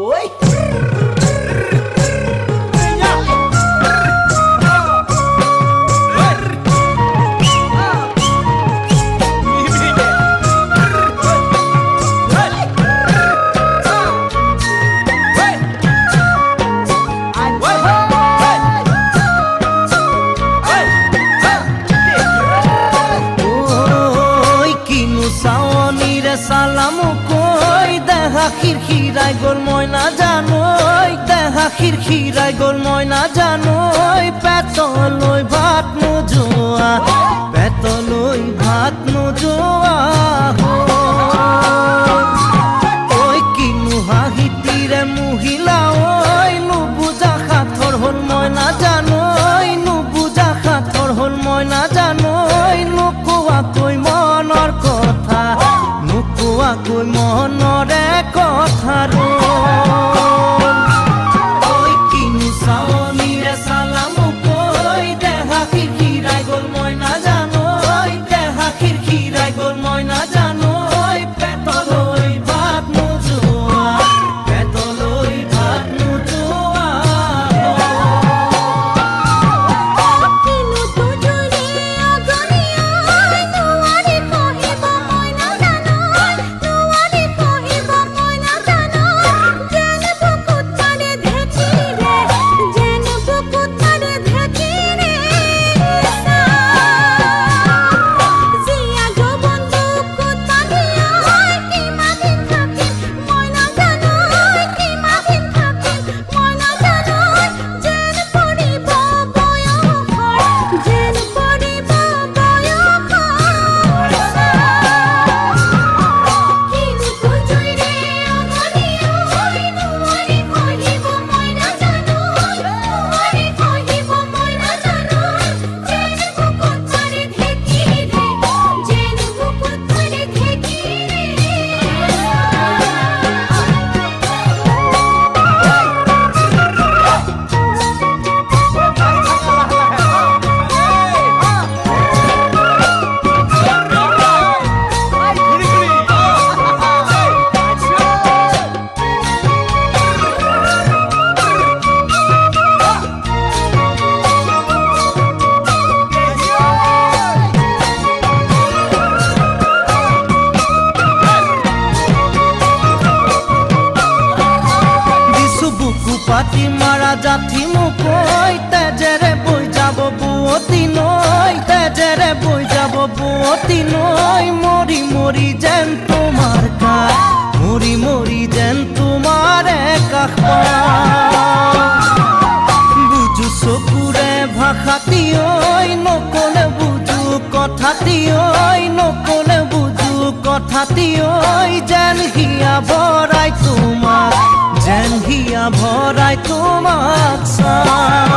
Oi! সালামু কই দেখা খিৰখিৰাই গোল ময়না জানোই দেখা খিৰখিৰাই গোল ময়না জানোই পেটলৈ ভাত নোযোৱা পেটলৈ ভাত নোযোৱা ঐ কিনো হাঁহিতিৰে মহিলা ঐ নুবুজা সাঁথৰ হ'ল ময়না জানোই নুবুজা সাঁথৰ হ'ল ময়না জানোই নোকোৱাকৈ মনৰ কথা নোকোৱাকৈ মনৰে কথাৰো ঐ কিনো চাৱনিৰে চালামু কৈ দেহা খিৰখিৰাই গ'ল মই নাজানোই দেহা খিৰখিৰাই গ'ল মই নাজানোই পেটলৈ ভাত নোযোৱা পেটলৈ ভাত নোযোৱা পাতি মাৰা জাঠি মুকৈ তেজেৰে বৈ যাব বুৱতী নৈ তেজেৰে বৈ যাব বুৱতী নৈ মৰি মৰি যেন তোমাৰ কাষ মৰি মৰি যেন তোমাৰে কাষ বুজো চকুৰে ভাষাতি ঐ নকলে বুজো কথাতি ঐ নকলে বুজো কথাতি ঐ যেন হিয়া ভৰাই তোমাক যেন হিয়া ভৰাই তোমাক চাওঁ